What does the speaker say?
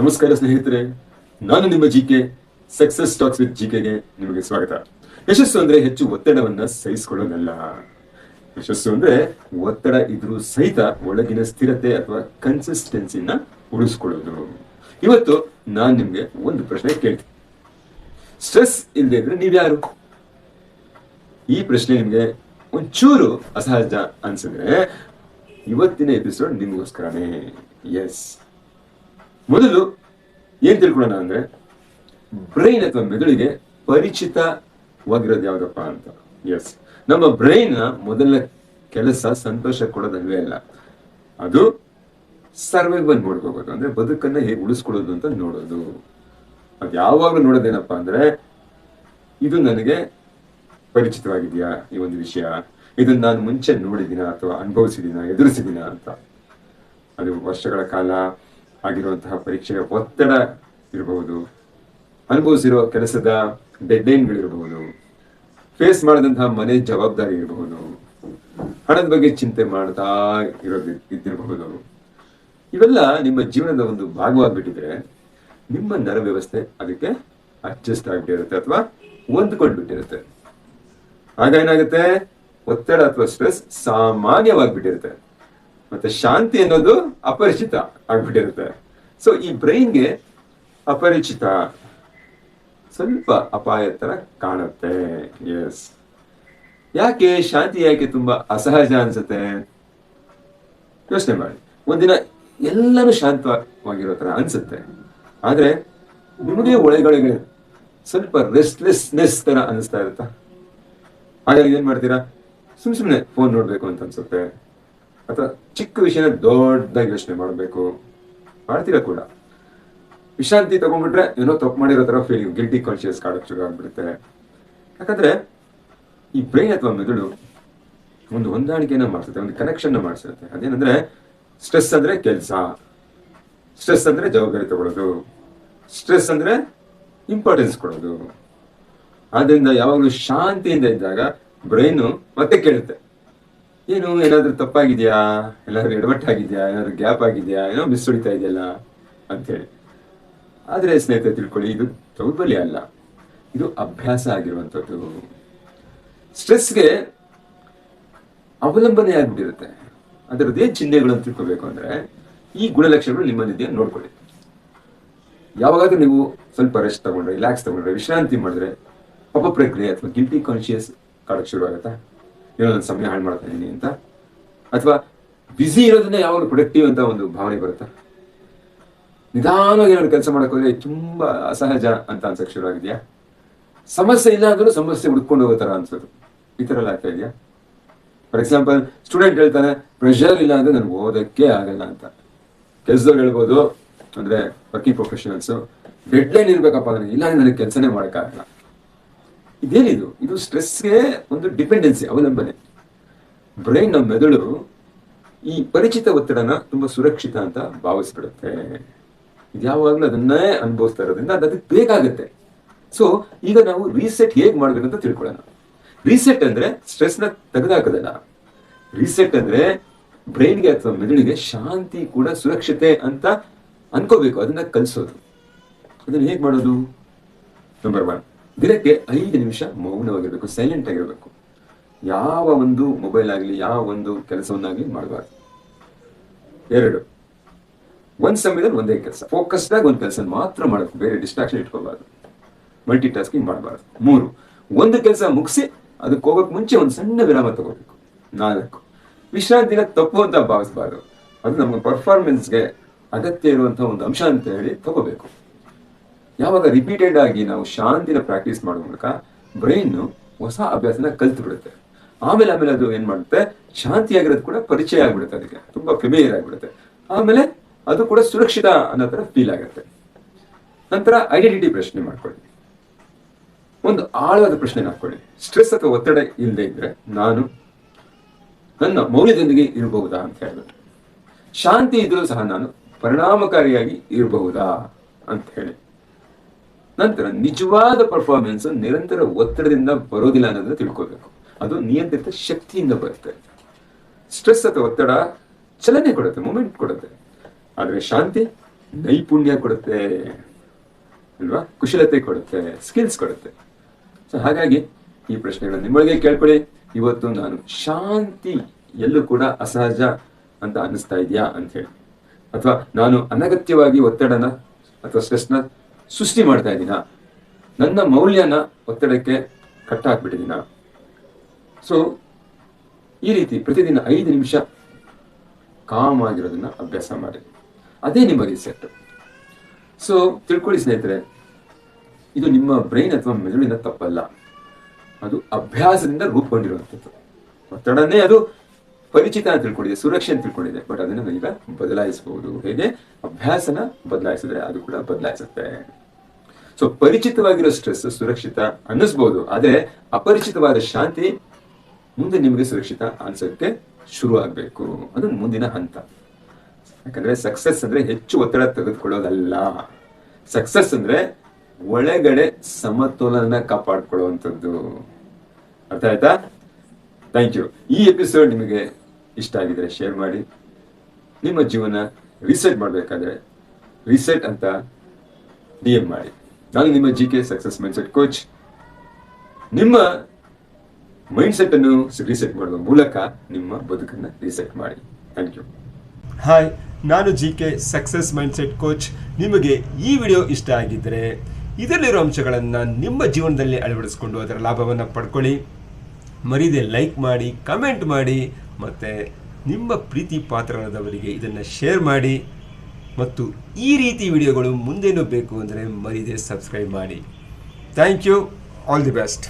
ನಮಸ್ಕಾರ ಸ್ನೇಹಿತರೆ, ನಾನು ನಿಮ್ಮ ಜಿಕೆ. ಸಕ್ಸಸ್ ಟಾಕ್ಸ್ ವಿತ್ ಜಿಕೆಗೆ ನಿಮಗೆ ಸ್ವಾಗತ. ಯಶಸ್ಸು ಅಂದ್ರೆ ಹೆಚ್ಚು ಒತ್ತಡವನ್ನ ಸಹಿಸಿಕೊಳ್ಳೋದಲ್ಲ. ಯಶಸ್ಸು ಅಂದ್ರೆ ಒತ್ತಡ ಇದ್ರೂ ಸಹಿತ ಒಳಗಿನ ಸ್ಥಿರತೆ ಅಥವಾ ಕನ್ಸಿಸ್ಟೆನ್ಸಿನ ಉಳಿಸ್ಕೊಳ್ಳೋದು. ಇವತ್ತು ನಾನ್ ನಿಮ್ಗೆ ಒಂದು ಪ್ರಶ್ನೆ ಕೇಳ್ತೀನಿ. ಸ್ಟ್ರೆಸ್ ಇಲ್ಲದೆ ಇದ್ರೆ ನೀವ್ಯಾರು? ಈ ಪ್ರಶ್ನೆ ನಿಮ್ಗೆ ಒಂಚೂರು ಅಸಹಜ ಅನ್ಸಿದ್ರೆ ಇವತ್ತಿನ ಎಪಿಸೋಡ್ ನಿಮಗೋಸ್ಕರನೇ. ಎಸ್, ಮೊದಲು ಏನ್ ತಿಳ್ಕೊಳ್ಳೋಣ ಅಂದ್ರೆ, ಬ್ರೈನ್ ಅಥವಾ ಮೆದುಳಿಗೆ ಪರಿಚಿತವಾಗಿರೋದು ಯಾವ್ದಪ್ಪ ಅಂತ. ಎಸ್, ನಮ್ಮ ಬ್ರೈನ್ ಮೊದಲ ಕೆಲಸ ಸಂತೋಷ ಕೊಡೋದಲ್ವೇ ಅಲ್ಲ, ಅದು ಸರ್ವೈವಲ್ ಮೋಡ್ಗೆ ಹೋಗೋದು. ಅಂದ್ರೆ ಬದುಕನ್ನ ಹೇಗೆ ಉಳಿಸ್ಕೊಳ್ಳೋದು ಅಂತ ನೋಡೋದು. ಅದು ಯಾವಾಗ್ಲೂ ನೋಡೋದೇನಪ್ಪಾ ಅಂದ್ರೆ, ಇದು ನನಗೆ ಪರಿಚಿತವಾಗಿದೆಯಾ ಈ ಒಂದು ವಿಷಯ, ಇದನ್ನ ನಾನು ಮುಂಚೆ ನೋಡಿದಿನ ಅಥವಾ ಅನುಭವಿಸಿದಿನ, ಎದುರಿಸಿದಿನ ಅಂತ. ಅದು ವರ್ಷಗಳ ಕಾಲ ಆಗಿರುವಂತಹ ಪರೀಕ್ಷೆಯ ಒತ್ತಡ ಇರಬಹುದು, ಅನುಭವಿಸಿರೋ ಕೆಲಸದ ಡೆಡ್ಲೈನ್ಗಳಿರಬಹುದು, ಫೇಸ್ ಮಾಡಿದಂತಹ ಮನೆ ಜವಾಬ್ದಾರಿ ಇರಬಹುದು, ಹಣದ ಬಗ್ಗೆ ಚಿಂತೆ ಮಾಡ್ತಾ ಇದ್ದಿರಬಹುದು. ಇವೆಲ್ಲ ನಿಮ್ಮ ಜೀವನದ ಒಂದು ಭಾಗವಾಗ್ಬಿಟ್ಟಿದ್ರೆ ನಿಮ್ಮ ನರ ವ್ಯವಸ್ಥೆ ಅದಕ್ಕೆ ಅಡ್ಜಸ್ಟ್ ಆಗ್ಬಿಟ್ಟಿರುತ್ತೆ ಅಥವಾ ಹೊಂದ್ಕೊಂಡ್ಬಿಟ್ಟಿರುತ್ತೆ. ಆಗ ಏನಾಗುತ್ತೆ, ಒತ್ತಡ ಅಥವಾ ಸ್ಟ್ರೆಸ್ ಸಾಮಾನ್ಯವಾಗ್ಬಿಟ್ಟಿರುತ್ತೆ, ಮತ್ತೆ ಶಾಂತಿ ಅನ್ನೋದು ಅಪರಿಚಿತ ಆಗ್ಬಿಟ್ಟಿರುತ್ತೆ. ಸೊ ಈ ಬ್ರೈನ್ಗೆ ಅಪರಿಚಿತ ಸ್ವಲ್ಪ ಅಪಾಯ ತರ ಕಾಣುತ್ತೆ. ಎಸ್, ಯಾಕೆ ಶಾಂತಿ ಯಾಕೆ ತುಂಬಾ ಅಸಹಜ ಅನ್ಸುತ್ತೆ? ಯೋಚನೆ ಮಾಡಿ. ಒಂದಿನ ಎಲ್ಲರೂ ಶಾಂತವಾಗಿರೋ ತರ ಅನ್ಸುತ್ತೆ, ಆದ್ರೆ ನಿಮಗೆ ಒಳಗಡೆ ಸ್ವಲ್ಪ ರೆಸ್ಟ್ಲೆಸ್ನೆಸ್ ತರ ಅನಿಸ್ತಾ ಇರುತ್ತಾ? ಹಾಗಾಗಿ ಏನ್ ಮಾಡ್ತೀರಾ? ಸುಮ್ನೆ ಫೋನ್ ನೋಡ್ಬೇಕು ಅಂತ ಅನ್ಸುತ್ತೆ, ಅಥವಾ ಚಿಕ್ಕ ವಿಷಯನ ದೊಡ್ಡದಾಗಿ ಯೋಚನೆ ಮಾಡಬೇಕು ಮಾಡ್ತೀರಾ ಕೂಡ. ವಿಶ್ರಾಂತಿ ತಗೊಂಡ್ಬಿಟ್ರೆ ಏನೋ ತಪ್ಪು ಮಾಡಿರೋ ತರ ಫೀಲಿಂಗ್, ಗಿಲ್ಟಿ ಕಾನ್ಶಿಯಸ್ ಕಾಡಕ್ ಶುರು ಆಗ್ಬಿಡುತ್ತೆ. ಯಾಕಂದ್ರೆ ಈ ಬ್ರೈನ್ ಅಥವಾ ಮೆದುಳು ಒಂದು ಹೊಂದಾಣಿಕೆಯನ್ನ ಮಾಡಿಸುತ್ತೆ, ಒಂದು ಕನೆಕ್ಷನ್ ಮಾಡಿಸುತ್ತೆ. ಅದೇನಂದ್ರೆ, ಸ್ಟ್ರೆಸ್ ಅಂದ್ರೆ ಕೆಲಸ, ಸ್ಟ್ರೆಸ್ ಅಂದ್ರೆ ಜವಾಬ್ದಾರಿ ತಗೊಳ್ಳೋದು, ಸ್ಟ್ರೆಸ್ ಅಂದ್ರೆ ಇಂಪಾರ್ಟೆನ್ಸ್ ಕೊಡೋದು. ಆದ್ರಿಂದ ಯಾವಾಗಲೂ ಶಾಂತಿಯಿಂದ ಇದ್ದಾಗ ಬ್ರೈನು ಮತ್ತೆ ಕೇಳುತ್ತೆ, ಏನು ಏನಾದ್ರೂ ತಪ್ಪಾಗಿದ್ಯಾ, ಏನಾದ್ರೂ ಎಡವಟ್ಟಾಗಿದ್ಯಾ, ಏನಾದ್ರೂ ಗ್ಯಾಪ್ ಆಗಿದ್ಯಾ, ಏನೋ ಮಿಸ್ ಹೊಡಿತಾ ಇದೆಯಲ್ಲ ಅಂತೇಳಿ. ಆದ್ರೆ ಸ್ನೇಹಿತರೆ ತಿಳ್ಕೊಳ್ಳಿ, ಇದು ದೌರ್ಬಲ್ಯ ಅಲ್ಲ, ಇದು ಅಭ್ಯಾಸ ಆಗಿರುವಂಥದ್ದು. ಸ್ಟ್ರೆಸ್ಗೆ ಅವಲಂಬನೆ ಆಗ್ಬಿಟ್ಟಿರುತ್ತೆ. ಅದರದ್ದೇ ಚಿಹ್ನೆಗಳನ್ನು ತಿಳ್ಕೋಬೇಕು ಅಂದ್ರೆ ಈ ಗುಣಲಕ್ಷಣಗಳು ನಿಮ್ಮಲ್ಲಿದೆಯಾ ನೋಡ್ಕೊಳ್ಳಿ. ಯಾವಾಗಾದ್ರೂ ನೀವು ಸ್ವಲ್ಪ ರೆಸ್ಟ್ ತಗೊಂಡ್ರೆ, ರಿಲ್ಯಾಕ್ಸ್ ತಗೊಂಡ್ರೆ, ವಿಶ್ರಾಂತಿ ಮಾಡಿದ್ರೆ ಪಾಪ ಪ್ರಕ್ರಿಯೆ ಅಥವಾ ಗಿಲ್ಟಿ ಕಾನ್ಶಿಯಸ್ ಕಾಡಕ್ ಶುರು ಆಗುತ್ತಾ? ಏನೋ ನನ್ನ ಸಮಯ ಹಾಳು ಮಾಡ್ತಾ ಇದೀನಿ ಅಂತ, ಅಥವಾ ಬ್ಯುಸಿ ಇರೋದನ್ನ ಯಾವಾಗ ಪ್ರೊಡಕ್ಟಿವ್ ಅಂತ ಒಂದು ಭಾವನೆ ಬರುತ್ತಾ? ನಿಧಾನವಾಗಿ ಏನಾದ್ರು ಕೆಲಸ ಮಾಡಕ್ ಹೋದ್ರೆ ತುಂಬಾ ಅಸಹಜ ಅಂತ ಅನ್ಸಕ್ ಶುರು ಆಗಿದ್ಯಾ? ಸಮಸ್ಯೆ ಇಲ್ಲ ಅಂದ್ರೂ ಸಮಸ್ಯೆ ಹುಡ್ಕೊಂಡು ಹೋಗೋ ತರ ಅನ್ಸೋದು, ಈ ತರ ಎಲ್ಲ ಆಗ್ತಾ ಇದೆಯಾ? ಫಾರ್ ಎಕ್ಸಾಂಪಲ್, ಸ್ಟೂಡೆಂಟ್ ಹೇಳ್ತಾನೆ ಪ್ರೆಷರ್ ಇಲ್ಲ ಅಂದ್ರೆ ನನ್ಗೆ ಓದಕ್ಕೆ ಆಗಲ್ಲ ಅಂತ. ಕೆಲ್ಸದವ್ರು ಹೇಳ್ಬೋದು, ಅಂದ್ರೆ ವರ್ಕಿಂಗ್ ಪ್ರೊಫೆಷನಲ್ಸ್, ಡೆಡ್ಲೈನ್ ಇರ್ಬೇಕಪ್ಪ ನನಗೆ, ಇಲ್ಲ ನನಗೆ ಕೆಲಸನೇ ಮಾಡಕ್ಕಾಗಲ್ಲ. ಇದೇನಿದು? ಇದು ಸ್ಟ್ರೆಸ್ಗೆ ಒಂದು ಡಿಪೆಂಡೆನ್ಸಿ, ಅವಲಂಬನೆ. ಬ್ರೈನ್ ನಮ್ಮ ಮೆದುಳು ಈ ಪರಿಚಿತ ಒತ್ತಡನ ತುಂಬಾ ಸುರಕ್ಷಿತ ಅಂತ ಭಾವಿಸ್ಬಿಡುತ್ತೆ. ಇದು ಯಾವಾಗ್ಲೂ ಅದನ್ನೇ ಅನುಭವಿಸ್ತಾ ಇರೋದ್ರಿಂದ ಅದಕ್ಕೆ ಬೇಕಾಗುತ್ತೆ. ಸೊ ಈಗ ನಾವು ರೀಸೆಟ್ ಹೇಗ್ ಮಾಡ್ಬೇಕಂತ ತಿಳ್ಕೊಳ್ಳೋಣ. ರೀಸೆಟ್ ಅಂದ್ರೆ ಸ್ಟ್ರೆಸ್ ನ ತೆಗೆದಾಕೋದಲ್ಲ. ರೀಸೆಟ್ ಅಂದ್ರೆ ಬ್ರೈನ್ಗೆ ಅಥವಾ ಮೆದುಳಿಗೆ ಶಾಂತಿ ಕೂಡ ಸುರಕ್ಷತೆ ಅಂತ ಅನ್ಕೋಬೇಕು, ಅದನ್ನ ಕಲಿಸೋದು. ಅದನ್ನ ಹೇಗ್ ಮಾಡೋದು? ನಂಬರ್ 1, ದಿನಕ್ಕೆ 5 ನಿಮಿಷ ಮೌನವಾಗಿರ್ಬೇಕು, ಸೈಲೆಂಟ್ ಆಗಿರ್ಬೇಕು. ಯಾವ ಒಂದು ಮೊಬೈಲ್ ಆಗ್ಲಿ, ಯಾವ ಒಂದು ಕೆಲಸವನ್ನಾಗ್ಲಿ ಮಾಡಬಾರ್ದು. 2, ಒಂದ್ ಸಮಯದಲ್ಲಿ ಒಂದೇ ಕೆಲಸ, ಫೋಕಸ್ಡ್ ಆಗಿ ಒಂದ್ ಕೆಲಸ ಮಾತ್ರ ಮಾಡಬೇಕು, ಬೇರೆ ಡಿಸ್ಟ್ರಾಕ್ಷನ್ ಇಟ್ಕೋಬಾರ್ದು, ಮಲ್ಟಿ ಟಾಸ್ಕಿಂಗ್ ಮಾಡಬಾರ್ದು. 3, ಒಂದು ಕೆಲಸ ಮುಗಿಸಿ ಅದಕ್ಕೆ ಹೋಗಕ್ ಮುಂಚೆ ಒಂದು ಸಣ್ಣ ವಿರಾಮ ತಗೋಬೇಕು. 4, ವಿಶ್ರಾಂತಿನ ತಪ್ಪು ಅಂತ ಭಾವಿಸಬಾರ್ದು, ಅದು ನಮ್ಮ ಪರ್ಫಾರ್ಮೆನ್ಸ್ಗೆ ಅಗತ್ಯ ಇರುವಂತಹ ಒಂದು ಅಂಶ ಅಂತ ಹೇಳಿ ತಗೋಬೇಕು. ಯಾವಾಗ ರಿಪೀಟೆಡ್ ಆಗಿ ನಾವು ಶಾಂತಿನ ಪ್ರಾಕ್ಟೀಸ್ ಮಾಡೋ ಮೂಲಕ ಬ್ರೈನ್ ಹೊಸ ಅಭ್ಯಾಸನ ಕಲ್ತು ಬಿಡುತ್ತೆ. ಆಮೇಲೆ ಅದು ಏನ್ ಮಾಡುತ್ತೆ, ಶಾಂತಿಯಾಗಿರೋದು ಕೂಡ ಪರಿಚಯ ಆಗ್ಬಿಡುತ್ತೆ, ಅದಕ್ಕೆ ತುಂಬಾ ಫೆಮಿಲಿಯರ್ ಆಗ್ಬಿಡುತ್ತೆ. ಆಮೇಲೆ ಅದು ಕೂಡ ಸುರಕ್ಷಿತ ಅನ್ನೋ ತರ ಫೀಲ್ ಆಗುತ್ತೆ. ನಂತರ ಐಡೆಂಟಿಟಿ ಪ್ರಶ್ನೆ ಮಾಡ್ಕೊಳ್ಳಿ, ಒಂದು ಆಳವಾದ ಪ್ರಶ್ನೆ ಹಾಕೊಳ್ಳಿ. ಸ್ಟ್ರೆಸ್ ಅಥವಾ ಒತ್ತಡ ಇಲ್ಲದೆ ಇದ್ರೆ ನಾನು ನನ್ನ ಮೌಲ್ಯದೊಂದಿಗೆ ಇರಬಹುದಾ ಅಂತ ಹೇಳ್ಬಿಟ್ಟು. ಶಾಂತಿ ಇದ್ರೂ ಸಹ ನಾನು ಪರಿಣಾಮಕಾರಿಯಾಗಿ ಇರಬಹುದಾ ಅಂತ ಹೇಳಿ. ನಂತರ ನಿಜವಾದ ಪರ್ಫಾರ್ಮೆನ್ಸ್ ನಿರಂತರ ಒತ್ತಡದಿಂದ ಬರೋದಿಲ್ಲ ಅನ್ನೋದನ್ನ ತಿಳ್ಕೋಬೇಕು, ಅದು ನಿಯಂತ್ರಿತ ಶಕ್ತಿಯಿಂದ ಬರುತ್ತೆ. ಸ್ಟ್ರೆಸ್ ಅಥವಾ ಒತ್ತಡ ಚಲನೆ ಕೊಡುತ್ತೆ, ಮೂಮೆಂಟ್ ಕೊಡುತ್ತೆ, ಆದ್ರೆ ಶಾಂತಿ ನೈಪುಣ್ಯ ಕೊಡುತ್ತೆ ಅಲ್ವಾ, ಕುಶಲತೆ ಕೊಡುತ್ತೆ, ಸ್ಕಿಲ್ಸ್ ಕೊಡುತ್ತೆ. ಸೊ ಹಾಗಾಗಿ ಈ ಪ್ರಶ್ನೆಗಳನ್ನು ನಿಮ್ಮೊಳಗೆ ಕೇಳ್ಕೊಳ್ಳಿ. ಇವತ್ತು ನಾನು ಶಾಂತಿ ಎಲ್ಲೂ ಕೂಡ ಅಸಹಜ ಅಂತ ಅನ್ನಿಸ್ತಾ ಇದೆಯಾ ಅಂತ ಹೇಳಿ, ಅಥವಾ ನಾನು ಅನಗತ್ಯವಾಗಿ ಒತ್ತಡನ ಅಥವಾ ಸ್ಟ್ರೆಸ್ನ ಸೃಷ್ಟಿ ಮಾಡ್ತಾ ಇದ್ದೀನ, ನನ್ನ ಮೌಲ್ಯನ ಒತ್ತಡಕ್ಕೆ ಕಟ್ಟಾಕ್ಬಿಟ್ಟಿದ್ದೀನ. ಸೊ ಈ ರೀತಿ ಪ್ರತಿದಿನ 5 ನಿಮಿಷ ಕಾಮ್ ಆಗಿರೋದನ್ನ ಅಭ್ಯಾಸ ಮಾಡಿ, ಅದೇ ನಿಮ್ಮ ರಿಸೆಟ್. ಸೊ ತಿಳ್ಕೊಳ್ಳಿ ಸ್ನೇಹಿತರೆ, ಇದು ನಿಮ್ಮ ಬ್ರೈನ್ ಅಥವಾ ಮೆದುಳಿನ ತಪ್ಪಲ್ಲ, ಅದು ಅಭ್ಯಾಸದಿಂದ ರೂಪುಗೊಂಡಿರುವಂಥದ್ದು. ಒತ್ತಡನೇ ಅದು ಪರಿಚಿತ ಅಂತ ತಿಳ್ಕೊಂಡಿದೆ, ಸುರಕ್ಷೆ ಅಂತ ತಿಳ್ಕೊಂಡಿದೆ, ಬಟ್ ಅದನ್ನು ನಾವೀಗ ಬದಲಾಯಿಸಬಹುದು. ಹೇಗೆ? ಅಭ್ಯಾಸನ ಬದಲಾಯಿಸಿದ್ರೆ ಅದು ಕೂಡ ಬದಲಾಯಿಸುತ್ತೆ. ಸೊ ಪರಿಚಿತವಾಗಿರೋ ಸ್ಟ್ರೆಸ್ ಸುರಕ್ಷಿತ ಅನ್ನಿಸ್ಬೋದು, ಆದ್ರೆ ಅಪರಿಚಿತವಾದ ಶಾಂತಿ ಮುಂದೆ ನಿಮಗೆ ಸುರಕ್ಷಿತ ಅನ್ಸೋಕ್ಕೆ ಶುರು ಆಗ್ಬೇಕು. ಅದು ಮುಂದಿನ ಹಂತ. ಯಾಕಂದ್ರೆ ಸಕ್ಸಸ್ ಅಂದ್ರೆ ಹೆಚ್ಚು ಒತ್ತಡ ತೆಗೆದುಕೊಳ್ಳೋದಲ್ಲ. ಸಕ್ಸಸ್ ಅಂದ್ರೆ ಒಳಗಡೆ ಸಮತೋಲನ ಕಾಪಾಡ್ಕೊಳ್ಳುವಂಥದ್ದು. ಅರ್ಥ ಆಯ್ತಾ? Thank you. ಈ ಎಪಿಸೋಡ್ ನಿಮಗೆ ಇಷ್ಟ ಆಗಿದ್ರೆ ಶೇರ್ ಮಾಡಿ. ನಿಮ್ಮ ಜೀವನ ರಿಸೆಟ್ ಮಾಡಬೇಕಾದ್ರೆ ರಿಸೆಟ್ ಅಂತ DM ಮಾಡಿ. ನಾನು ನಿಮ್ಮ GK ಸಕ್ಸಸ್ ಮೈಂಡ್ಸೆಟ್ ಕೋಚ್. ನಿಮ್ಮ ಮೈಂಡ್ಸೆಟ್ ಅನ್ನು ರಿಸೆಟ್ ಮಾಡುವ ಮೂಲಕ ನಿಮ್ಮ ಬದುಕನ್ನು ರಿಸೆಟ್ ಮಾಡಿ. Thank you. ಹಾಯ್, ನಾನು GK ಸಕ್ಸಸ್ ಮೈಂಡ್ಸೆಟ್ ಕೋಚ್. ನಿಮಗೆ ಈ ವಿಡಿಯೋ ಇಷ್ಟ ಆಗಿದ್ದರೆ ಇದರಲ್ಲಿರೋ ಅಂಶಗಳನ್ನು ನಿಮ್ಮ ಜೀವನದಲ್ಲಿ ಅಳವಡಿಸಿಕೊಂಡು ಅದರ ಲಾಭವನ್ನು ಪಡ್ಕೊಳ್ಳಿ. ಮರೀದೆ ಲೈಕ್ ಮಾಡಿ, ಕಮೆಂಟ್ ಮಾಡಿ, ಮತ್ತು ನಿಮ್ಮ ಪ್ರೀತಿ ಪಾತ್ರರಾದವರಿಗೆ ಇದನ್ನು ಶೇರ್ ಮಾಡಿ. ಮತ್ತು ಈ ರೀತಿ ವಿಡಿಯೋಗಳು ಮುಂದೇನೂ ಬೇಕು ಅಂದರೆ ಮರೀದೆ ಸಬ್ಸ್ಕ್ರೈಬ್ ಮಾಡಿ. Thank you. All the best.